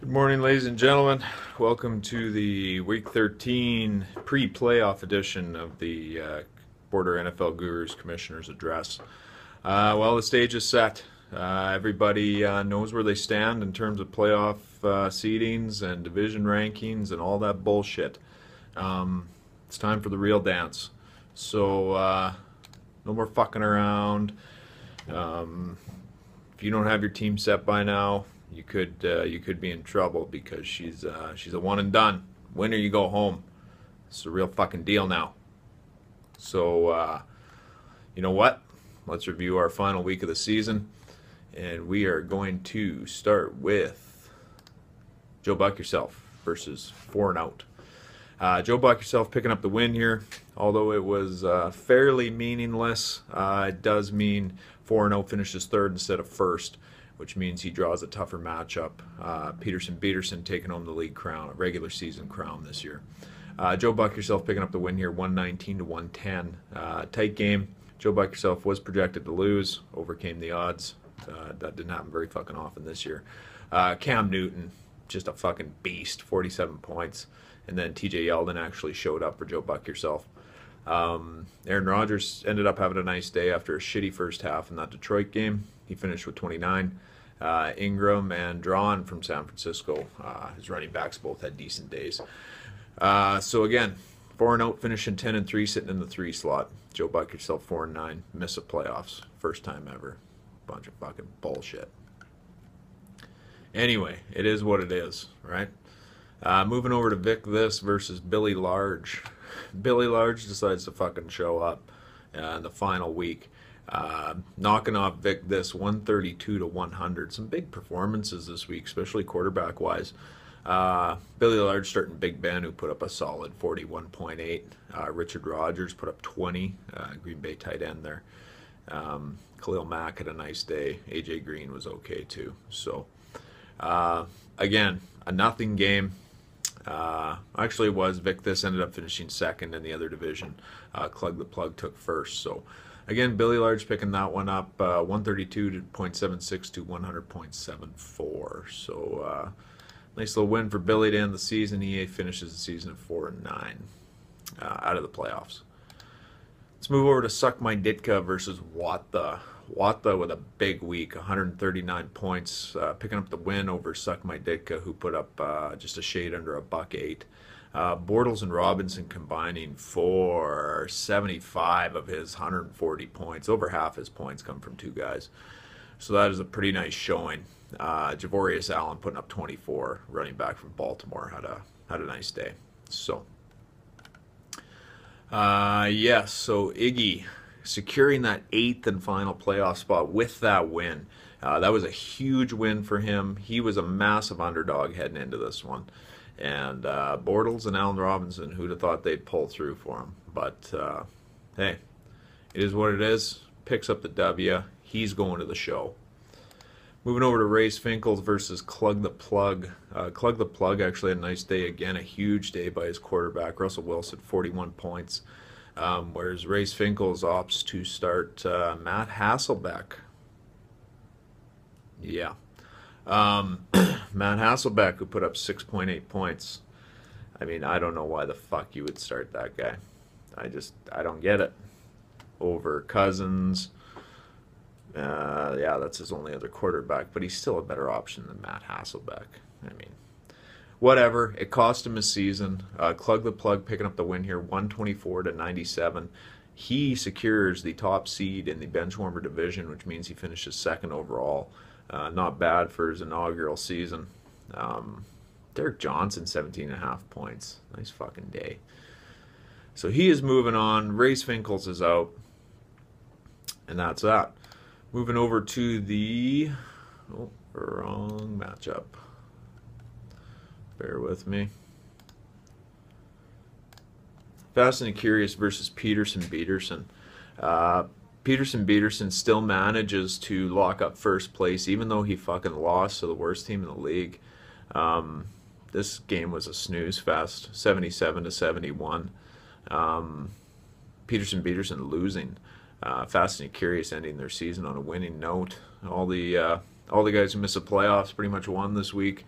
Good morning, ladies and gentlemen. Welcome to the Week 13 pre-playoff edition of the Border NFL Gurus Commissioners Address. Well, the stage is set. Everybody knows where they stand in terms of playoff seedings and division rankings and all that bullshit. It's time for the real dance. So, no more fucking around. If you don't have your team set by now, you could be in trouble because she's a one and done. Winner, you go home. It's a real fucking deal now. So you know what? Let's review our final week of the season, and we are going to start with Joe Buck Yourself versus 4-0. Joe Buck Yourself picking up the win here, although it was fairly meaningless. It does mean 4-0 finishes third instead of first, which means he draws a tougher matchup. Peterson taking home the league crown, a regular season crown this year. Joe Buck Yourself picking up the win here, 119 to 110. Tight game. Joe Buck Yourself was projected to lose, overcame the odds. That didn't happen very fucking often this year. Cam Newton, just a fucking beast, 47 points. And then TJ Yeldon actually showed up for Joe Buck Yourself. Aaron Rodgers ended up having a nice day after a shitty first half in that Detroit game. He finished with 29. Ingram and Drawn from San Francisco, his running backs both had decent days. So again, 4-0, finishing 10-3, sitting in the 3 slot. Joe Buck Yourself 4-9, miss of playoffs, first time ever. Bunch of fucking bullshit. Anyway, it is what it is, right? Moving over to Vic This versus Billy Large. Billy Large decides to fucking show up in the final week. Knocking off Vic This 132 to 100. Some big performances this week, especially quarterback wise. Billy Large starting Big Ben, who put up a solid 41.8. Richard Rodgers put up 20. Green Bay tight end there. Khalil Mack had a nice day. AJ Green was okay too. So again, a nothing game. Actually, it was Vic This ended up finishing second in the other division. Clug the Plug took first. So again, Billy Large picking that one up, 132.76 to 100.74. So nice little win for Billy to end the season. EA finishes the season at 4-9 out of the playoffs. Let's move over to Suck My Ditka versus Watta. Watta with a big week, 139 points, picking up the win over Suck My Ditka, who put up just a shade under $1.08. Bortles and Robinson combining for 75 of his 140 points. Over half his points come from 2 guys. So that is a pretty nice showing. Javorius Allen putting up 24, running back from Baltimore, had a nice day. So yes, so Iggy securing that 8th and final playoff spot with that win. That was a huge win for him. He was a massive underdog heading into this one. And Bortles and Allen Robinson, who'd have thought they'd pull through for him. But hey, it is what it is. Picks up the W. He's going to the show. Moving over to Race Finkles versus Clug the Plug. Clug the Plug actually had a nice day again, a huge day by his quarterback, Russell Wilson, 41 points. Whereas Race Finkles opts to start Matt Hasselbeck. Yeah. Matt Hasselbeck, who put up 6.8 points. I mean, I don't know why the fuck you would start that guy. I don't get it. Over Cousins. Yeah, that's his only other quarterback, but he's still a better option than Matt Hasselbeck. I mean, whatever. It cost him his season. Clug the Plug picking up the win here, 124 to 97. He secures the top seed in the Benchwarmer division, which means he finishes second overall. Not bad for his inaugural season. Derek Johnson, 17.5 points. Nice fucking day. So he is moving on. Race Finkles is out. And that's that. Moving over to the... Oh, wrong matchup. Bear with me. Fast and Curious versus Peterson. Peterson still manages to lock up first place, even though he fucking lost to the worst team in the league. This game was a snooze fest, 77 to 71. Peterson losing. Fast and Curious ending their season on a winning note. All the guys who missed the playoffs pretty much won this week.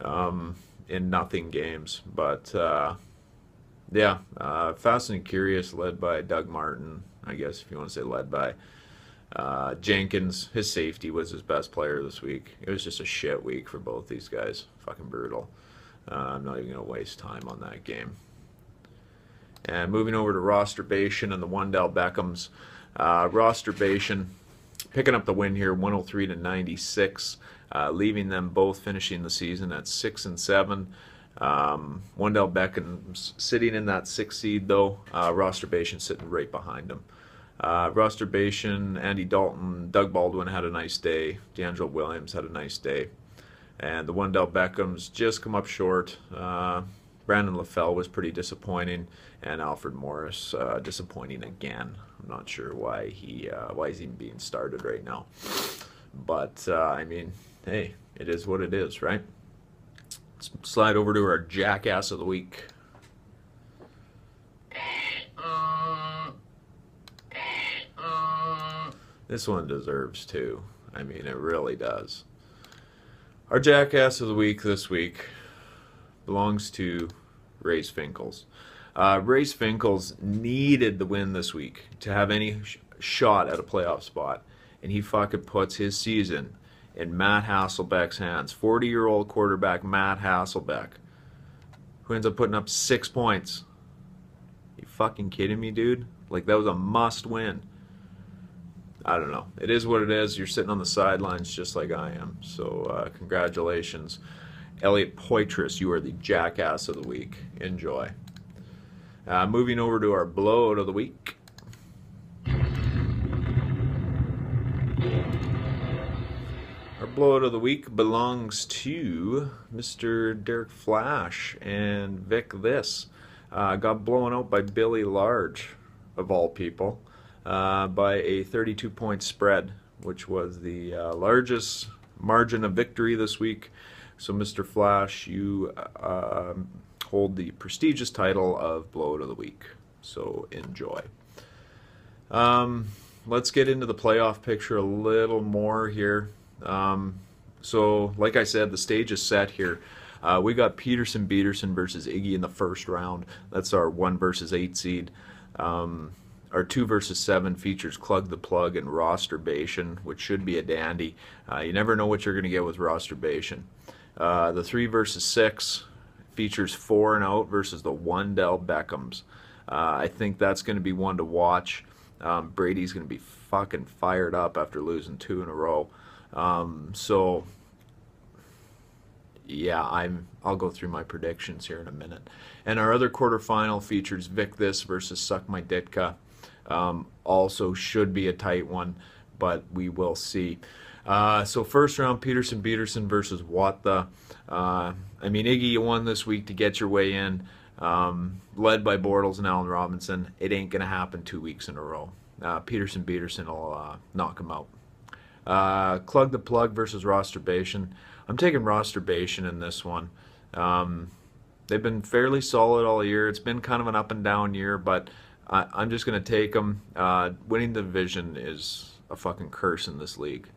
in nothing games. But yeah, Fast and Curious, led by Doug Martin, I guess if you want to say led by. Jenkins, his safety was his best player this week. It was just a shit week for both these guys. Fucking brutal. I'm not even going to waste time on that game. And moving over to Rosterbation and the Wendell Beckhams. Rosterbation picking up the win here, 103-96, leaving them both finishing the season at 6-7. Wendell Beckham's sitting in that 6th seed though. Rosterbation sitting right behind him. Rosterbation, Andy Dalton, Doug Baldwin had a nice day. D'Angelo Williams had a nice day. And the Wendell Beckhams just come up short. Brandon LaFell was pretty disappointing, and Alfred Morris disappointing again. I'm not sure why he's even being started right now. But, I mean, hey, it is what it is, right? Let's slide over to our Jackass of the Week. This one deserves two. I mean, it really does. Our Jackass of the Week this week belongs to Race Finkles. Race Finkles needed the win this week to have any shot at a playoff spot, and he fucking puts his season in Matt Hasselbeck's hands. 40-year-old quarterback Matt Hasselbeck, who ends up putting up 6 points. You fucking kidding me, dude? Like, that was a must win. I don't know. It is what it is. You're sitting on the sidelines just like I am. So congratulations. Elliot Poitras, you are the Jackass of the Week. Enjoy. Moving over to our Blowout of the Week. Our Blowout of the Week belongs to Mr. Derek Flash and Vic This. Got blown out by Billy Large, of all people. By a 32-point spread, which was the largest margin of victory this week. So, Mr. Flash, you hold the prestigious title of Blowout of the Week. So, enjoy. Let's get into the playoff picture a little more here. So, like I said, the stage is set here. We got Peterson versus Iggy in the first round. That's our 1 versus 8 seed. Our 2 versus 7 features Clug the Plug and Rosterbation, which should be a dandy. You never know what you're going to get with Rosterbation. The 3 versus 6 features 4 and Out versus the Wendell Beckhams. I think that's going to be one to watch. Brady's going to be fucking fired up after losing 2 in a row. So, yeah, I'll go through my predictions here in a minute. And our other quarterfinal features Vic This versus Suck My Ditka. Also should be a tight one, but we will see. So first round, Peterson versus What the. I mean, Iggy, you won this week to get your way in. Led by Bortles and Allen Robinson. It ain't going to happen 2 weeks in a row. Peterson will knock him out. Clug the Plug versus Rosterbation. I'm taking Rosterbation in this one. They've been fairly solid all year. It's been kind of an up and down year, but I'm just going to take them. Winning the division is a fucking curse in this league.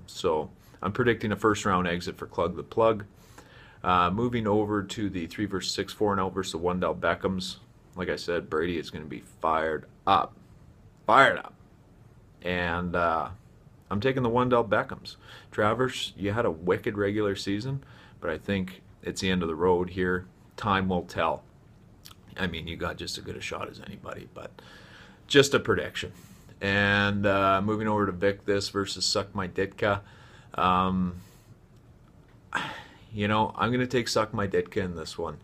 So I'm predicting a first round exit for Clug the Plug. Moving over to the 3 versus 6, 4 and Out versus the Wendell Beckhams. Like I said, Brady is going to be fired up. Fired up. And I'm taking the Wendell Beckhams. Travers, you had a wicked regular season, but I think it's the end of the road here. Time will tell. I mean, you got just as good a shot as anybody, but just a prediction. And moving over to Vic This versus Suck My Ditka. You know, I'm going to take Suck My Ditka in this one.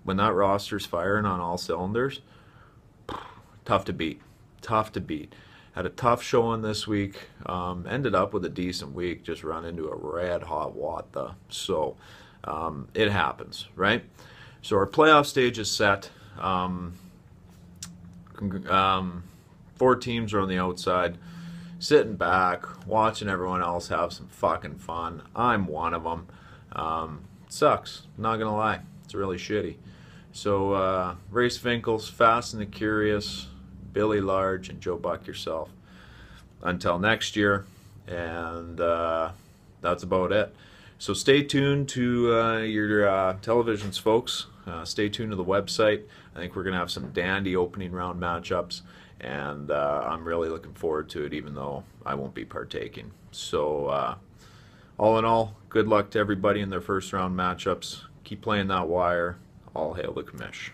When that roster's firing on all cylinders, tough to beat. Tough to beat. Had a tough showing this week. Ended up with a decent week. Just run into a red hot Watta. So it happens, right? So our playoff stage is set. 4 teams are on the outside, sitting back, watching everyone else have some fucking fun. I'm one of them. Sucks. Not gonna lie. It's really shitty. So Race Finkles, Fast and the Curious, Billy Large, and Joe Buck yourself. Until next year, and that's about it. So stay tuned to your televisions, folks. Stay tuned to the website. I think we're going to have some dandy opening round matchups, and I'm really looking forward to it, even though I won't be partaking. So all in all, good luck to everybody in their first round matchups. Keep playing that wire. All hail the commish.